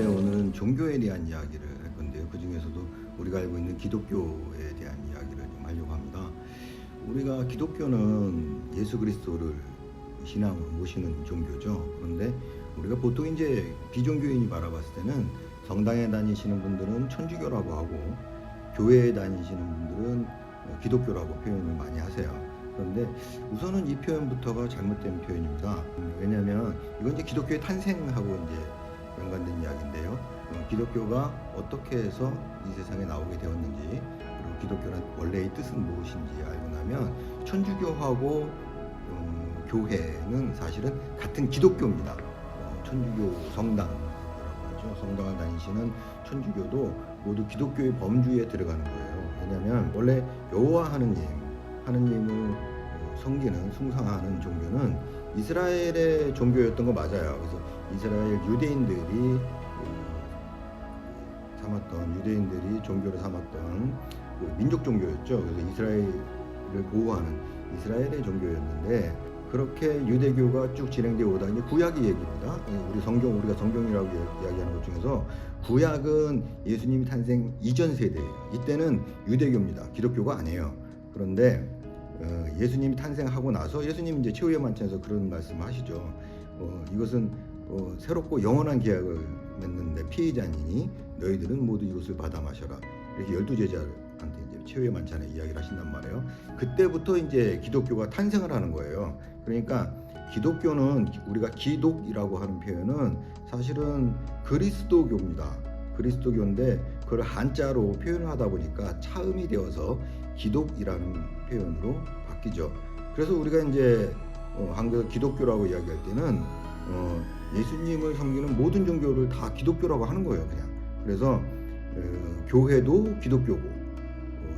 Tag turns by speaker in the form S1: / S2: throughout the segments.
S1: 오늘은 종교에 대한 이야기를 할 건데요. 그 중에서도 우리가 알고 있는 기독교에 대한 이야기를 좀 하려고 합니다. 우리가 기독교는 예수 그리스도를 신앙으로 모시는 종교죠. 그런데 우리가 보통 이제 비종교인이 바라봤을 때는 성당에 다니시는 분들은 천주교라고 하고 교회에 다니시는 분들은 기독교라고 표현을 많이 하세요. 그런데 우선은 이 표현부터가 잘못된 표현입니다. 왜냐하면 이건 이제 기독교의 탄생하고 이제 연관된 이야기인데요. 기독교가 어떻게 해서 이 세상에 나오게 되었는지, 그리고 기독교는 원래의 뜻은 무엇인지 알고 나면 천주교하고 교회는 사실은 같은 기독교입니다. 천주교 성당이라고 하죠. 성당을 다니시는 천주교도 모두 기독교의 범주에 들어가는 거예요. 왜냐하면 원래 여호와 하느님을 섬기는 숭상하는 종교는 이스라엘의 종교였던 거 맞아요. 그래서 이스라엘 유대인들이 유대인들이 종교로 삼았던 민족 종교였죠. 그래서 이스라엘을 보호하는 이스라엘의 종교였는데, 그렇게 유대교가 쭉 진행되어 오다 이제 구약의 얘기입니다. 우리가 성경이라고 이야기하는 것 중에서 구약은 예수님이 탄생 이전 세대예요. 이때는 유대교입니다. 기독교가 아니에요. 그런데 예수님이 탄생하고 나서 예수님 이제 최후의 만찬에서 그런 말씀을 하시죠. 이것은 새롭고 영원한 계약을 맺는데 피의자니니 너희들은 모두 이것을 받아 마셔라. 이렇게 12제자한테 이제 최후의 만찬에 이야기를 하신단 말이에요. 그때부터 이제 기독교가 탄생을 하는 거예요. 그러니까 기독교는, 우리가 기독이라고 하는 표현은 사실은 그리스도교입니다. 그리스도교인데 그걸 한자로 표현을 하다 보니까 차음이 되어서 기독이라는 표현으로 바뀌죠. 그래서 우리가 이제 한국에서 기독교라고 이야기할 때는 예수님을 섬기는 모든 종교를 다 기독교라고 하는 거예요, 그냥. 그래서 교회도 기독교고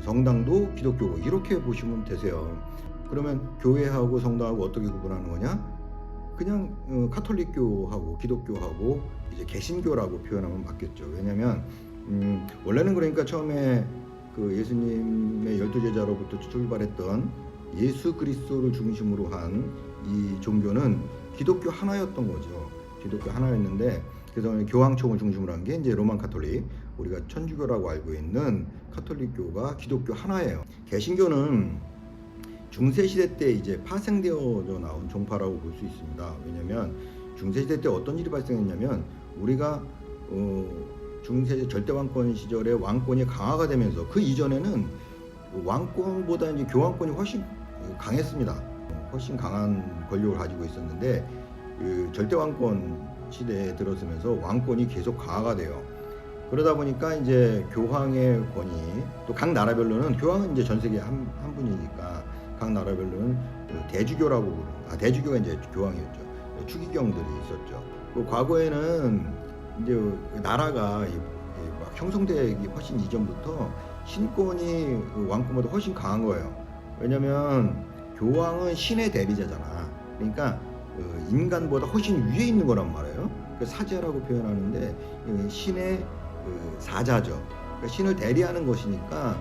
S1: 성당도 기독교고 이렇게 보시면 되세요. 그러면 교회하고 성당하고 어떻게 구분하는 거냐? 그냥 카톨릭교하고 기독교하고 이제 개신교라고 표현하면 맞겠죠. 왜냐하면 원래는, 그러니까 처음에 그 예수님의 12제자로부터 출발했던 예수 그리스도를 중심으로 한 이 종교는 기독교 하나였던 거죠. 기독교 하나였는데, 그래서 교황청을 중심으로 한 게 이제 로만 카톨릭, 우리가 천주교라고 알고 있는 카톨릭교가 기독교 하나예요. 개신교는 중세시대 때 이제 파생되어져 나온 종파라고 볼 수 있습니다. 왜냐하면 중세시대 때 어떤 일이 발생했냐면, 우리가 중세 절대왕권 시절에 왕권이 강화가 되면서 그 이전에는 왕권보다 이제 교황권이 훨씬 강했습니다. 훨씬 강한 권력을 가지고 있었는데 그 절대왕권 시대에 들어서면서 왕권이 계속 강화가 돼요. 그러다 보니까 이제 교황의 권위, 또 각 나라별로는, 교황은 이제 전 세계 한 분이니까 각 나라별로는 대주교라고 부르는, 대주교가 이제 교황이었죠. 추기경들이 있었죠. 그 과거에는 이제 나라가 막 형성되기 훨씬 이전부터 신권이 왕권보다 훨씬 강한 거예요. 왜냐면 교황은 신의 대리자잖아. 그러니까 인간보다 훨씬 위에 있는 거란 말이에요. 사자라고 표현하는데 신의 사자죠. 그러니까 신을 대리하는 것이니까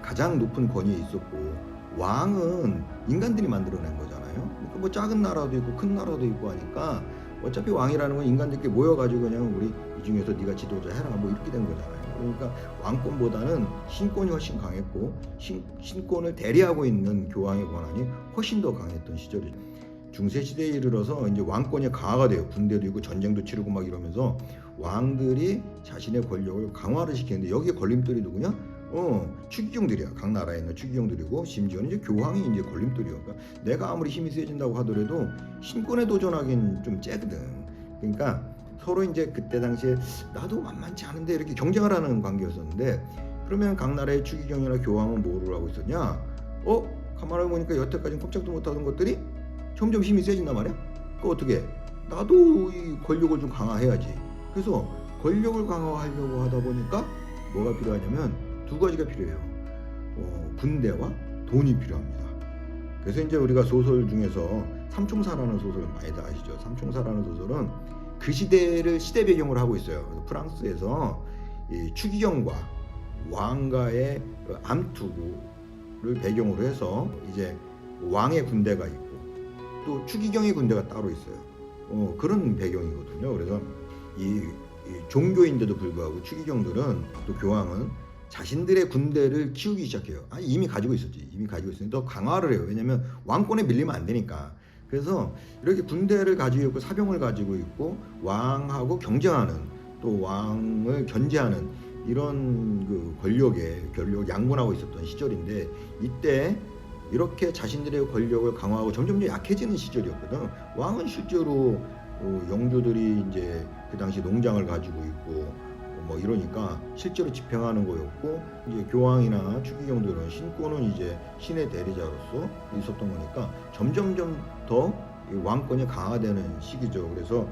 S1: 가장 높은 권위에 있었고, 왕은 인간들이 만들어낸 거잖아요. 그러니까 뭐 작은 나라도 있고 큰 나라도 있고 하니까 어차피 왕이라는 건 인간들끼리 모여가지고 그냥 우리 이 중에서 네가 지도자 해라 뭐 이렇게 된 거잖아요. 그러니까 왕권보다는 신권이 훨씬 강했고 신권을 대리하고 있는 교황의 권한이 훨씬 더 강했던 시절이죠. 중세시대에 이르러서 이제 왕권이 강화가 돼요. 군대도 있고 전쟁도 치르고 막 이러면서 왕들이 자신의 권력을 강화를 시키는데, 여기에 걸림돌이 누구냐? 추기경들이야. 각 나라에 있는 추기경들이고, 심지어는 이제 교황이 이제 걸림돌이야. 그러니까 내가 아무리 힘이 세진다고 하더라도 신권에 도전하기는 좀 째거든. 그러니까 서로 이제 그때 당시에 나도 만만치 않은데 이렇게 경쟁을 하는 관계였었는데, 그러면 각 나라의 추기경이나 교황은 뭐를 하고 있었냐? 가만히 보니까 여태까지 꼼짝도 못하던 것들이 점점 힘이 세진단 말이야. 그 어떻게? 나도 이 권력을 좀 강화해야지. 그래서 권력을 강화하려고 하다 보니까 뭐가 필요하냐면 두 가지가 필요해요. 군대와 돈이 필요합니다. 그래서 이제 우리가 소설 중에서 삼총사라는 소설 많이들 아시죠? 삼총사라는 소설은 그 시대를 시대 배경으로 하고 있어요. 그래서 프랑스에서 이 추기경과 왕가의 암투를 배경으로 해서 이제 왕의 군대가 있고 또 추기경의 군대가 따로 있어요. 그런 배경이거든요. 그래서 이 이 종교인데도 불구하고 추기경들은 또 교황은 자신들의 군대를 키우기 시작해요. 아니, 이미 가지고 있었지. 이미 가지고 있으니 더 강화를 해요. 왜냐면 왕권에 밀리면 안 되니까. 그래서 이렇게 군대를 가지고 있고 사병을 가지고 있고 왕하고 경쟁하는, 또 왕을 견제하는 이런 그 권력 양분하고 있었던 시절인데, 이때 이렇게 자신들의 권력을 강화하고 점점 약해지는 시절이었거든. 왕은 실제로 영주들이 이제 그 당시 농장을 가지고 있고 뭐 이러니까 실제로 집행하는 거였고, 이제 교황이나 추기경들은 신권은 이제 신의 대리자로서 있었던 거니까 점점점 더 왕권이 강화되는 시기죠. 그래서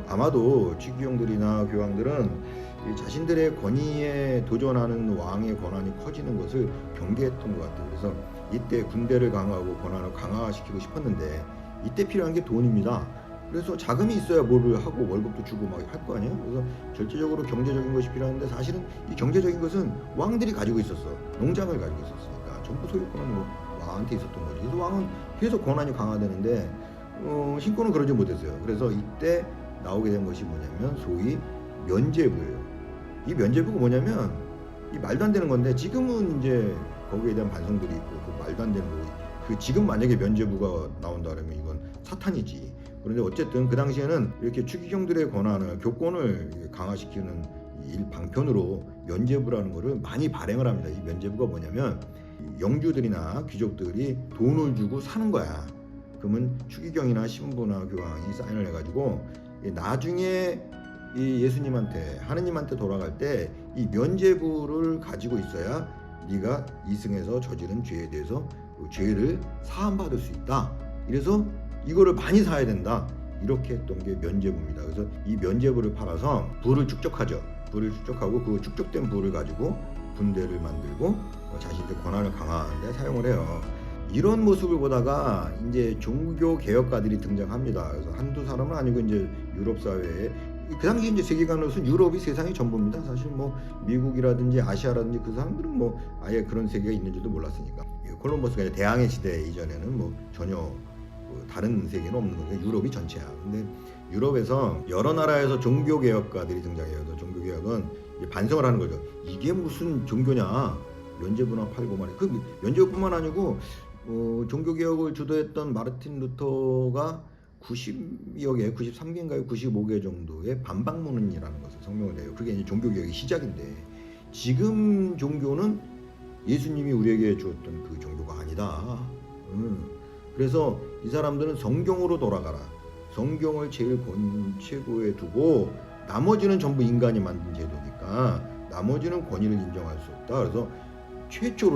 S1: 아마도 추기경들이나 교황들은 자신들의 권위에 도전하는 왕의 권한이 커지는 것을 경계했던 것 같아요. 그래서 이때 군대를 강화하고 권한을 강화시키고 싶었는데, 이때 필요한 게 돈입니다. 그래서 자금이 있어야 뭐를 하고 월급도 주고 막 할 거 아니에요. 그래서 절대적으로 경제적인 것이 필요한데, 사실은 이 경제적인 것은 왕들이 가지고 있었어. 농장을 가지고 있었으니까 전부 소유권은 뭐 왕한테 있었던 거지. 그래서 왕은 계속 권한이 강화되는데 신권은 그러지 못했어요. 그래서 이때 나오게 된 것이 뭐냐면 소위 면죄부예요. 이 면죄부가 뭐냐면, 이 말도 안 되는 건데 지금은 이제 거기에 대한 반성들이 있고 그 말도 안 되는 거고, 그 지금 만약에 면죄부가 나온다 그러면 이건 사탄이지. 그런데 어쨌든 그 당시에는 이렇게 추기경들의 권한을, 교권을 강화시키는 일방편으로 면죄부라는 거를 많이 발행을 합니다. 이 면죄부가 뭐냐면, 영주들이나 귀족들이 돈을 주고 사는 거야. 그러면 추기경이나 신부나 교황이 사인을 해가지고 나중에 이 예수님한테, 하느님한테 돌아갈 때 이 면죄부를 가지고 있어야 네가 이승에서 저지른 죄에 대해서 그 죄를 사함받을 수 있다. 이래서 이거를 많이 사야 된다. 이렇게 했던 게 면죄부입니다. 그래서 이 면죄부를 팔아서 부를 축적하죠. 부를 축적하고 그 축적된 부를 가지고 군대를 만들고 자신들 권한을 강화하는 데 사용을 해요. 이런 모습을 보다가 이제 종교 개혁가들이 등장합니다. 그래서 한두 사람은 아니고 이제 유럽 사회에, 그 당시 이제 세계관으로서는 유럽이 세상의 전부입니다. 사실 뭐 미국이라든지 아시아라든지 그 사람들은 뭐 아예 그런 세계가 있는지도 몰랐으니까. 콜럼버스가 이제 대항해 시대 이전에는 뭐 전혀 다른 세계는 없는 거니까 유럽이 전체야. 근데 유럽에서 여러 나라에서 종교 개혁가들이 등장해요. 종교 개혁은 반성을 하는 거죠. 이게 무슨 종교냐? 면죄부나 팔고 말이야. 그 면죄부뿐만 아니고 종교 개혁을 주도했던 마르틴 루터가 90여 개, 93개인가요? 95개 정도의 반박문이라는 것을 성명을 내요. 그게 이제 종교 개혁의 시작인데, 지금 종교는 예수님이 우리에게 주었던 그 종교가 아니다. 그래서 이 사람들은 성경으로 돌아가라. 성경을 제일 최고에 두고 나머지는 전부 인간이 만든 제도니까 나머지는 권위를 인정할 수 없다. 그래서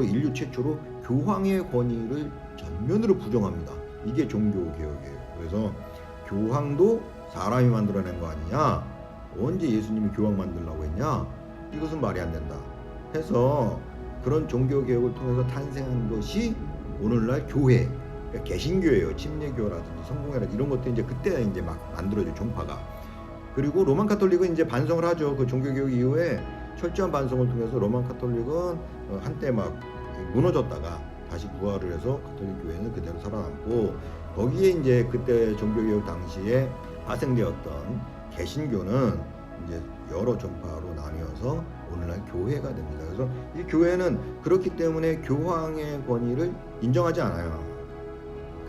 S1: 인류 최초로 교황의 권위를 전면으로 부정합니다. 이게 종교 개혁이에요. 그래서 교황도 사람이 만들어낸 거 아니냐? 언제 예수님이 교황 만들려고 했냐? 이것은 말이 안 된다. 해서 그런 종교 개혁을 통해서 탄생한 것이 오늘날 교회, 그러니까 개신교예요. 침례교라든지 성공회라든지 이런 것도 이제 그때 이제 막 만들어져, 종파가. 그리고 로만 카톨릭은 이제 반성을 하죠. 그 종교 개혁 이후에 철저한 반성을 통해서 로만 카톨릭은 한때 막 무너졌다가 다시 부활을 해서 가톨릭 교회는 그대로 살아남고, 거기에 이제 그때 종교개혁 당시에 파생되었던 개신교는 이제 여러 종파로 나뉘어서 오늘날 교회가 됩니다. 그래서 이 교회는 그렇기 때문에 교황의 권위를 인정하지 않아요.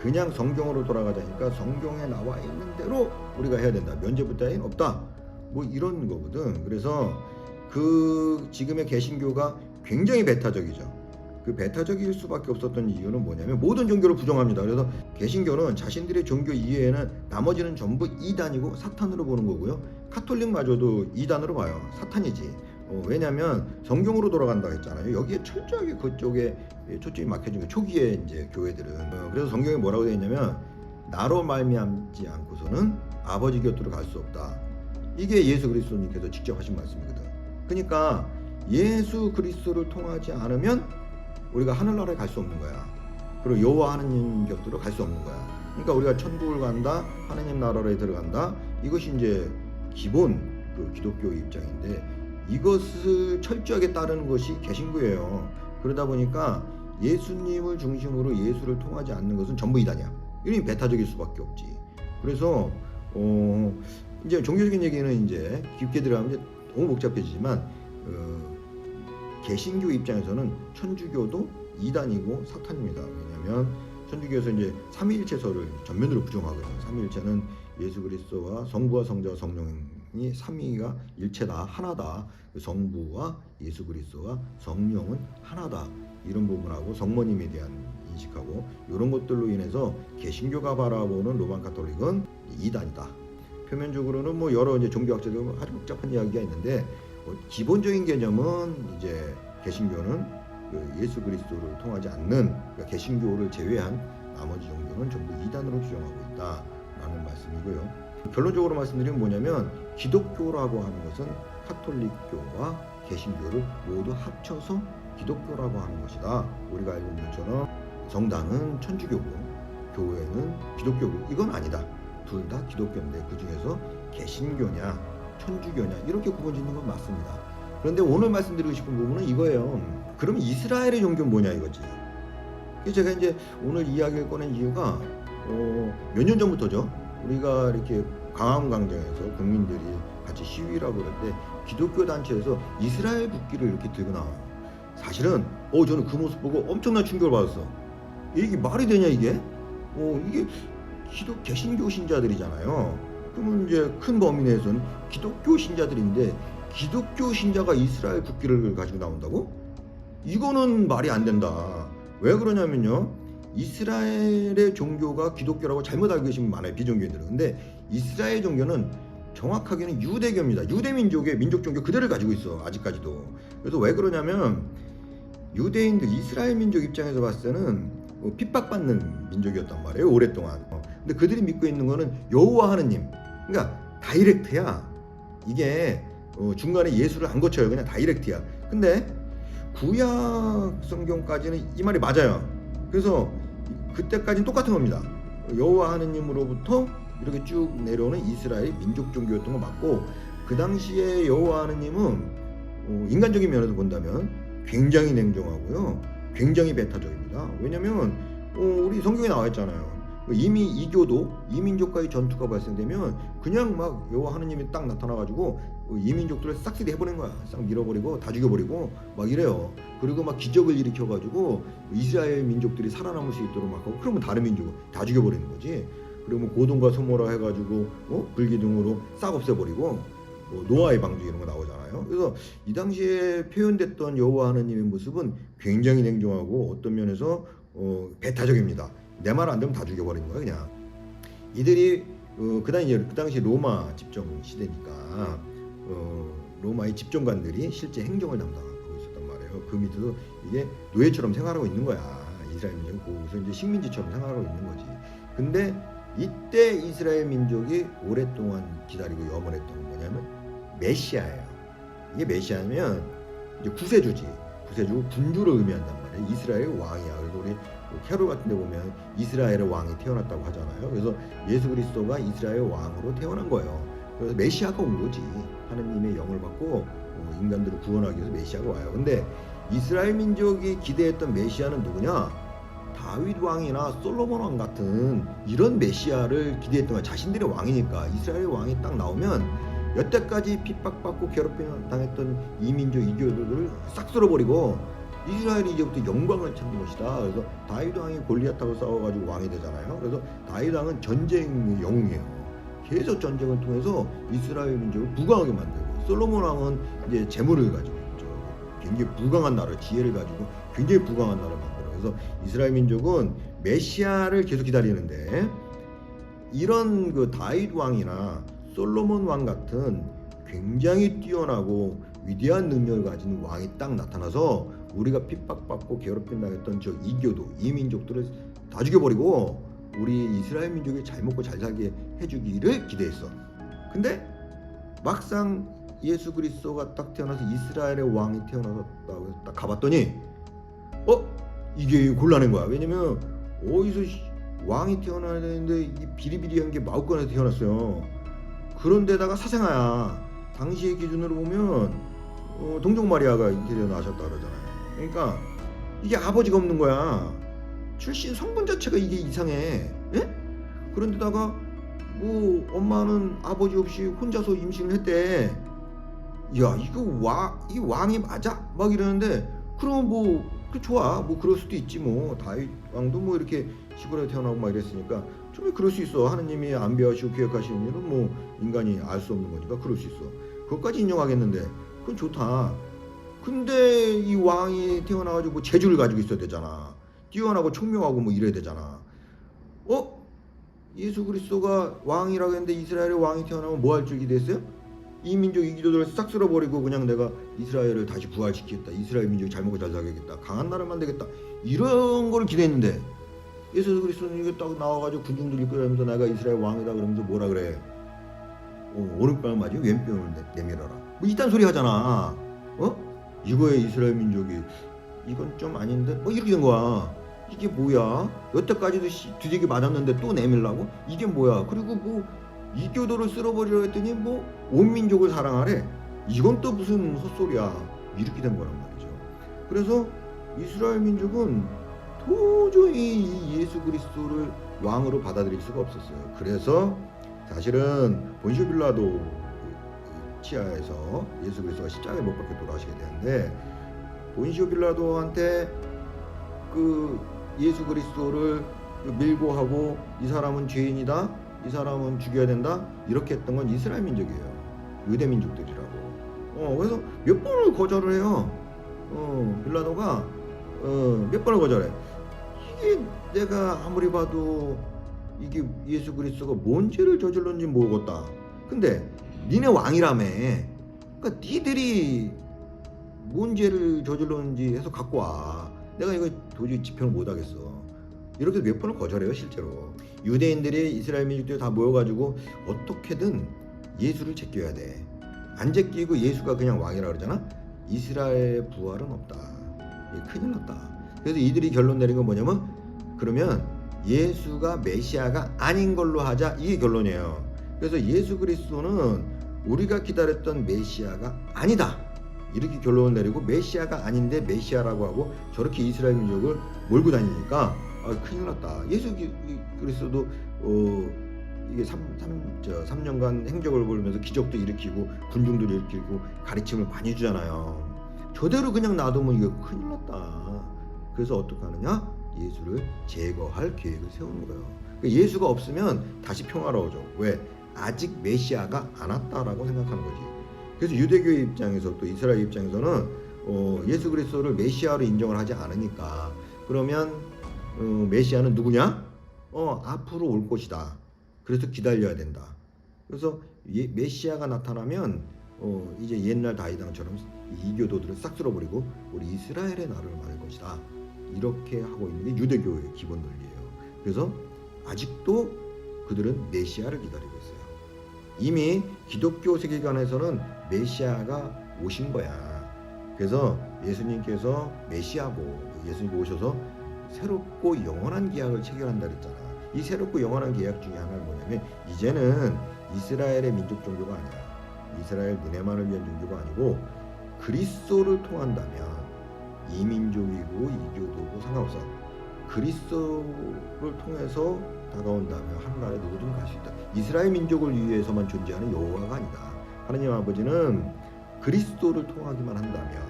S1: 그냥 성경으로 돌아가자니까 성경에 나와 있는 대로 우리가 해야 된다. 면죄부 따윈 없다. 뭐 이런 거거든. 그래서 그 지금의 개신교가 굉장히 배타적이죠. 그 배타적일 수밖에 없었던 이유는 뭐냐면 모든 종교를 부정합니다. 그래서 개신교는 자신들의 종교 이외에는 나머지는 전부 이단이고 사탄으로 보는 거고요. 카톨릭마저도 이단으로 봐요. 사탄이지. 왜냐하면 성경으로 돌아간다 했잖아요. 여기에 철저하게 그쪽에 초점이 막혀진 거예요. 초기에 이제 교회들은. 그래서 성경에 뭐라고 되어 있냐면, 나로 말미암지 않고서는 아버지 곁으로 갈 수 없다. 이게 예수 그리스도님께서 직접 하신 말씀이거든. 그러니까 예수 그리스도를 통하지 않으면 우리가 하늘나라에 갈 수 없는 거야. 그리고 여호와 하느님 곁으로 갈 수 없는 거야. 그러니까 우리가 천국을 간다, 하느님 나라에 들어간다. 이것이 이제 기본 그 기독교의 입장인데, 이것을 철저하게 따르는 것이 개신교예요. 그러다 보니까 예수님을 중심으로 예수를 통하지 않는 것은 전부 이단이야. 이러니 배타적일 수밖에 없지. 그래서 이제 종교적인 얘기는 이제 깊게 들어가면 이제 너무 복잡해지지만 개신교 입장에서는 천주교도 이단이고 사탄입니다. 왜냐하면 천주교에서 이제 삼위일체설을 전면으로 부정하거든요. 삼위일체는 예수 그리스도와 성부와 성자와 성령이 삼위가 일체다, 하나다. 성부와 예수 그리스도와 성령은 하나다. 이런 부분하고 성모님에 대한 인식하고 이런 것들로 인해서 개신교가 바라보는 로만 가톨릭은 이단이다. 표면적으로는 뭐 여러 이제 종교학자들 아주 복잡한 이야기가 있는데 기본적인 개념은 이제 개신교는 예수 그리스도를 통하지 않는 그러니까 개신교를 제외한 나머지 종교는 전부 이단으로 주장하고 있다라는 말씀이고요. 결론적으로 말씀드리면 뭐냐면 기독교라고 하는 것은 카톨릭교와 개신교를 모두 합쳐서 기독교라고 하는 것이다. 우리가 알고 있는 것처럼 성당은 천주교고 교회는 기독교고 이건 아니다. 둘 다 기독교인데 그 중에서 개신교냐 천주교냐 이렇게 구분짓는 건 맞습니다. 그런데 오늘 말씀드리고 싶은 부분은 이거예요. 그럼 이스라엘의 종교는 뭐냐 이거지. 제가 이제 오늘 이야기를 꺼낸 이유가 몇 년 전부터죠. 우리가 이렇게 광화문광장에서 국민들이 같이 시위라고 그럴 때 기독교 단체에서 이스라엘 국기를 이렇게 들고 나와요. 사실은 저는 그 모습 보고 엄청난 충격을 받았어. 이게 말이 되냐 이게? 이게 개신교 신자들이잖아요. 그러면 이제 큰 범위 내에서는 기독교 신자들인데 기독교 신자가 이스라엘 국기를 가지고 나온다고? 이거는 말이 안 된다. 왜 그러냐면요. 이스라엘의 종교가 기독교라고 잘못 알고 계신 분 많아요. 비종교인들은. 근데 이스라엘 종교는 정확하게는 유대교입니다. 유대민족의 민족종교 그대로 가지고 있어. 아직까지도. 그래서 왜 그러냐면 유대인들 이스라엘 민족 입장에서 봤을 때는 핍박받는 민족이었단 말이에요. 오랫동안. 근데 그들이 믿고 있는 거는 여호와 하느님. 그러니까 다이렉트야. 이게 중간에 예수를 안 거쳐요. 그냥 다이렉트야. 근데 구약 성경까지는 이 말이 맞아요. 그래서 그때까지는 똑같은 겁니다. 여호와 하느님으로부터 이렇게 쭉 내려오는 이스라엘 민족 종교였던 거 맞고 그 당시에 여호와 하느님은 인간적인 면에서 본다면 굉장히 냉정하고요. 굉장히 배타적입니다. 왜냐면 우리 성경에 나와 있잖아요. 이미 이민족과의 전투가 발생되면 그냥 막 여호와 하느님이 딱 나타나가지고 이민족들을 싹쓸이 해버린 거야. 싹 밀어버리고 다 죽여버리고 막 이래요. 그리고 막 기적을 일으켜가지고 이스라엘 민족들이 살아남을 수 있도록 막 하고 그러면 다른 민족을 다 죽여버리는 거지. 그리고 뭐 고동과 소모라 해가지고 불기둥으로 싹 없애버리고 노아의 방주 이런 거 나오잖아요. 그래서 이 당시에 표현됐던 여호와 하느님의 모습은 굉장히 냉정하고 어떤 면에서 배타적입니다. 내 말 안 되면 다 죽여버리는 거야 그냥. 이들이 그 당시 로마 집정 시대니까 로마의 집정관들이 실제 행정을 담당하고 있었단 말이에요. 그 밑에서 이게 노예처럼 생활하고 있는 거야. 이스라엘 민족은 거기서 이제 식민지처럼 생활하고 있는 거지. 근데 이때 이스라엘 민족이 오랫동안 기다리고 염원했던 건 뭐냐면 메시아예요. 이게 메시아면 이제 구세주지. 구세주고 군주를 의미한단 말이에요. 이스라엘 왕이야. 그래서 우리 캐롤 같은 데 보면 이스라엘의 왕이 태어났다고 하잖아요. 그래서 예수 그리스도가 이스라엘 왕으로 태어난 거예요. 그래서 메시아가 온 거지. 하느님의 영을 받고 인간들을 구원하기 위해서 메시아가 와요. 근데 이스라엘 민족이 기대했던 메시아는 누구냐? 다윗 왕이나 솔로몬 왕 같은 이런 메시아를 기대했던 거야. 자신들의 왕이니까. 이스라엘 왕이 딱 나오면 여태까지 핍박받고 괴롭힘 당했던 이민족 이교도들을 싹 쓸어버리고 이스라엘이 이제부터 영광을 찾는 것이다. 그래서 다윗 왕이 골리앗하고 싸워가지고 왕이 되잖아요. 그래서 다윗 왕은 전쟁의 영웅이에요. 계속 전쟁을 통해서 이스라엘 민족을 부강하게 만들고, 솔로몬 왕은 이제 재물을 가지고 있죠. 굉장히 부강한 나라, 지혜를 가지고 굉장히 부강한 나라를 만들어요. 그래서 이스라엘 민족은 메시아를 계속 기다리는데, 이런 그 다윗 왕이나 솔로몬 왕 같은 굉장히 뛰어나고 위대한 능력을 가진 왕이 딱 나타나서 우리가 핍박받고 괴롭힘 당했던 저 이교도, 이민족들을 다 죽여버리고 우리 이스라엘 민족이 잘 먹고 잘 살게 해주기를 기대했어. 근데 막상 예수 그리스도가 딱 태어나서 이스라엘의 왕이 태어났다고 해서 딱 가봤더니 이게 곤란한 거야. 왜냐면 어디서 왕이 태어나야 되는데 이 비리비리한 게 마우권에서 태어났어요. 그런데다가 사생아야. 당시의 기준으로 보면 동정 마리아가 태어나셨다 그러잖아요. 그러니까 이게 아버지가 없는 거야. 출신 성분 자체가 이게 이상해. 예? 그런데다가 뭐 엄마는 아버지 없이 혼자서 임신을 했대. 야, 이 왕이 맞아? 막 이러는데, 그럼 뭐 그 좋아, 뭐 그럴 수도 있지. 뭐 다윗 왕도 뭐 이렇게 시골에 태어나고 막 이랬으니까 좀 그럴 수 있어. 하느님이 안배하시고 기획하시는 일은 뭐 인간이 알 수 없는 거니까 그럴 수 있어. 그것까지 인정하겠는데, 그건 좋다. 근데 이 왕이 태어나가지고 뭐 재주를 가지고 있어야 되잖아. 뛰어나고 총명하고 뭐 이래야 되잖아. 예수 그리스도가 왕이라고 했는데 이스라엘의 왕이 태어나면 뭐 할 줄 기대했어요? 이 민족 이기도들을 싹 쓸어버리고 그냥 내가 이스라엘을 다시 부활시키겠다. 이스라엘 민족이 잘 먹고 잘 살겠다. 강한 나라를 만들겠다. 이런 걸 기대했는데, 예수 그리스도는 이게 딱 나와가지고 군중들 이끌면서 내가 이스라엘 왕이다 그러면서 뭐라 그래? 오른뺨을 맞이 왼뺨을 내밀어라. 뭐 이딴 소리 하잖아. 이거에 이스라엘 민족이 이건 좀 아닌데? 뭐 이렇게 된 거야. 이게 뭐야? 여태까지도 두들겨 맞았는데 또 내밀라고? 이게 뭐야? 그리고 뭐 이교도를 쓸어버리려 했더니 뭐 온 민족을 사랑하래. 이건 또 무슨 헛소리야. 이렇게 된 거란 말이죠. 그래서 이스라엘 민족은 도저히 이 예수 그리스도를 왕으로 받아들일 수가 없었어요. 그래서 사실은 본시오 빌라도 치하에서 예수 그리스도가 십자가에 못 박혀 돌아가시게 되는데, 본시오 빌라도한테 그 예수 그리스도를 밀고 하고 이 사람은 죄인이다, 이 사람은 죽여야 된다, 이렇게 했던 건 이스라엘 민족이에요. 유대 민족들이라고. 그래서 몇 번을 거절을 해요. 빌라도가 몇 번을 거절해. 이게 내가 아무리 봐도 이게 예수 그리스도가 뭔 죄를 저질렀는지 모르겠다. 근데 니네 왕이라며. 그러니까 니들이 뭔 죄를 저질렀는지 해서 갖고 와. 내가 이거 도저히 집행을 못하겠어. 이렇게 몇 번을 거절해요. 실제로 유대인들이 이스라엘 민족들이 다 모여가지고 어떻게든 예수를 제껴야 돼. 안 제끼고 예수가 그냥 왕이라 그러잖아. 이스라엘 부활은 없다. 큰일 났다. 그래서 이들이 결론 내린 건 뭐냐면, 그러면 예수가 메시아가 아닌 걸로 하자. 이게 결론이에요. 그래서 예수 그리스도는 우리가 기다렸던 메시아가 아니다. 이렇게 결론을 내리고 메시아가 아닌데 메시아라고 하고 저렇게 이스라엘 민족을 몰고 다니니까 큰일 났다. 예수 그리스도도 이게 3년간 행적을 벌이면서 기적도 일으키고 군중도 일으키고 가르침을 많이 주잖아요. 저대로 그냥 놔두면 이거 큰일 났다. 그래서 어떻게 하느냐? 예수를 제거할 계획을 세우는 거예요. 예수가 없으면 다시 평화로워져. 왜? 아직 메시아가 안 왔다라고 생각하는 거지. 그래서 유대교의 입장에서 또 이스라엘 입장에서는 예수 그리스도를 메시아로 인정을 하지 않으니까, 그러면 메시아는 누구냐? 앞으로 올 것이다. 그래서 기다려야 된다. 그래서 메시아가 나타나면 이제 옛날 다윗왕처럼 이교도들을 싹 쓸어버리고 우리 이스라엘의 나라를 만들 것이다. 이렇게 하고 있는 게 유대교의 기본 논리예요. 그래서 아직도 그들은 메시아를 기다리고 있어요. 이미 기독교 세계관에서는 메시아가 오신 거야. 그래서 예수님께서 메시아고, 예수님이 오셔서 새롭고 영원한 계약을 체결한다 그랬잖아. 이 새롭고 영원한 계약 중에 하나는 뭐냐면, 이제는 이스라엘의 민족 종교가 아니야. 이스라엘 니네만을 위한 종교가 아니고 그리스도를 통한다면 이민족이고 이교도고 상관없어. 그리스도를 통해서 다가온다면 하늘나라에 누구든 갈 수 있다. 이스라엘 민족을 위해서만 존재하는 여호와가 아니다. 하나님 아버지는 그리스도를 통하기만 한다면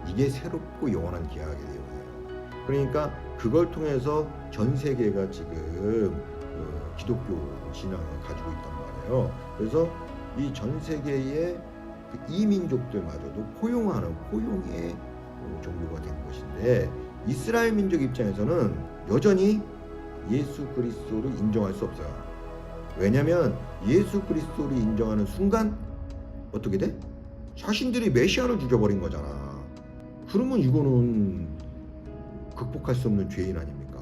S1: 이게 새롭고 영원한 계약이 되어요. 그러니까 그걸 통해서 전 세계가 지금 기독교 신앙을 가지고 있단 말이에요. 그래서 이 전 세계의 이민족들마저도 포용하는 포용의 종교가 된 것인데, 이스라엘 민족 입장에서는 여전히 예수 그리스도를 인정할 수 없어요. 왜냐하면 예수 그리스도를 인정하는 순간 어떻게 돼? 자신들이 메시아를 죽여버린 거잖아. 그러면 이거는 극복할 수 없는 죄인 아닙니까?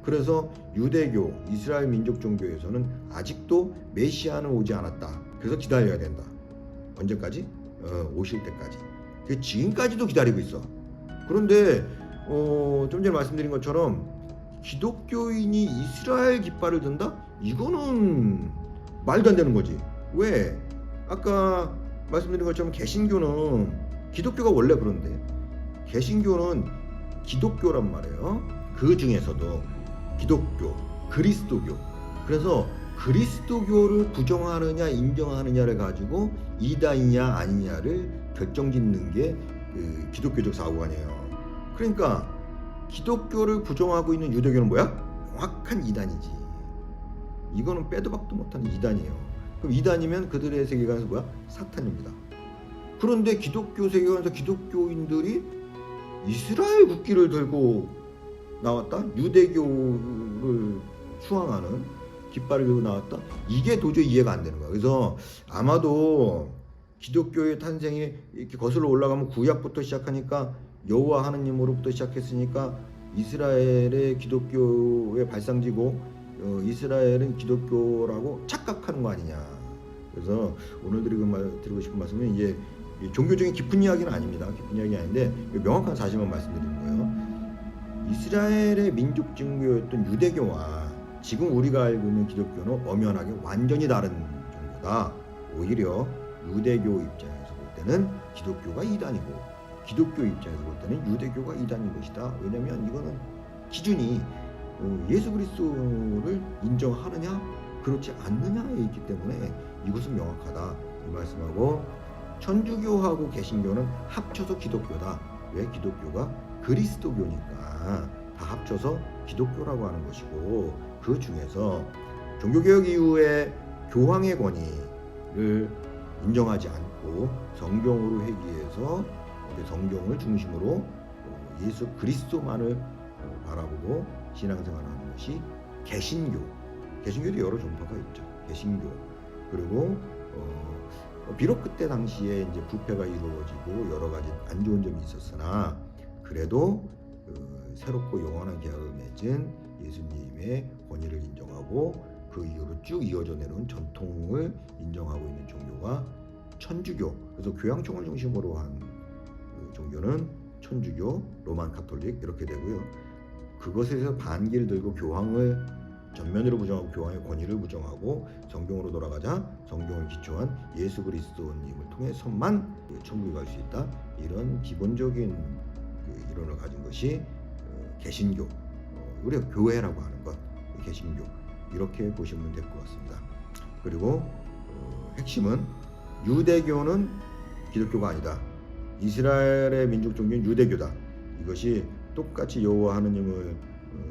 S1: 그래서 유대교, 이스라엘 민족 종교에서는 아직도 메시아는 오지 않았다. 그래서 기다려야 된다. 언제까지? 오실 때까지. 지금까지도 기다리고 있어. 그런데 좀 전에 말씀드린 것처럼 기독교인이 이스라엘 깃발을 든다? 이거는 말도 안 되는 거지. 왜? 아까 말씀드린 것처럼 개신교는, 기독교가 원래 그런데 개신교는 기독교란 말이에요. 그 중에서도 기독교, 그리스도교. 그래서 그리스도교를 부정하느냐 인정하느냐를 가지고 이단이냐 아니냐를 결정짓는 게 그 기독교적 사고관이에요. 그러니까 기독교를 부정하고 있는 유대교는 뭐야? 정확한 이단이지. 이거는 빼도 박도 못한 이단이에요. 그럼 이단이면 그들의 세계관에서 뭐야? 사탄입니다. 그런데 기독교 세계관에서 기독교인들이 이스라엘 국기를 들고 나왔다? 유대교를 추앙하는 깃발을 들고 나왔다? 이게 도저히 이해가 안 되는 거야. 그래서 아마도 기독교의 탄생이 이렇게 거슬러 올라가면 구약부터 시작하니까 여호와 하느님으로부터 시작했으니까 이스라엘의 기독교의 발상지고 이스라엘은 기독교라고 착각하는 거 아니냐. 그래서 오늘 드리고 싶은 말씀은 이제 종교적인 깊은 이야기는 아닙니다. 깊은 이야기 아닌데 명확한 사실만 말씀드리는 거예요. 이스라엘의 민족 종교였던 유대교와 지금 우리가 알고 있는 기독교는 엄연하게 완전히 다른 종교다. 오히려 유대교 입장에서 볼 때는 기독교가 이단이고 기독교 입장에서 볼 때는 유대교가 이단인 것이다. 왜냐하면 이거는 기준이 예수 그리스도를 인정하느냐 그렇지 않느냐에 있기 때문에 이것은 명확하다 이 말씀하고, 천주교하고 개신교는 합쳐서 기독교다. 왜? 기독교가 그리스도교니까 다 합쳐서 기독교라고 하는 것이고, 그 중에서 종교개혁 이후에 교황의 권위를 인정하지 않고 성경으로 회귀해서 성경을 중심으로 예수 그리스도만을 바라보고 신앙생활하는 것이 개신교. 개신교도 여러 종파가 있죠. 개신교. 그리고 비록 그때 당시에 이제 부패가 이루어지고 여러 가지 안 좋은 점이 있었으나 그래도 새롭고 영원한 계약을 맺은 예수님의 권위를 인정하고 그 이후로 쭉 이어져 내려온 전통을 인정하고 있는 종교가 천주교. 그래서 교황청을 중심으로 한 종교는 천주교, 로만 가톨릭 이렇게 되고요. 그것에서 반기를 들고 교황을 전면으로 부정하고 교황의 권위를 부정하고 성경으로 돌아가자 성경을 기초한 예수 그리스도님을 통해서만 천국에 갈 수 있다. 이런 기본적인 이론을 가진 것이 개신교, 우리가 교회라고 하는 것, 개신교 이렇게 보시면 될 것 같습니다. 그리고 핵심은 유대교는 기독교가 아니다. 이스라엘의 민족 종교는 유대교다. 이것이 똑같이 여호와 하느님을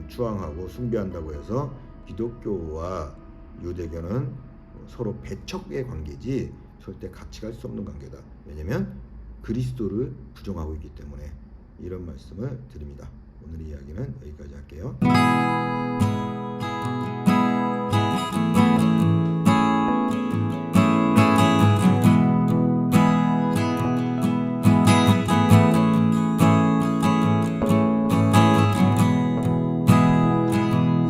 S1: 추앙하고 숭배한다고 해서 기독교와 유대교는 서로 배척의 관계지 절대 같이 갈 수 없는 관계다. 왜냐하면 그리스도를 부정하고 있기 때문에 이런 말씀을 드립니다. 오늘 이야기는 여기까지 할게요.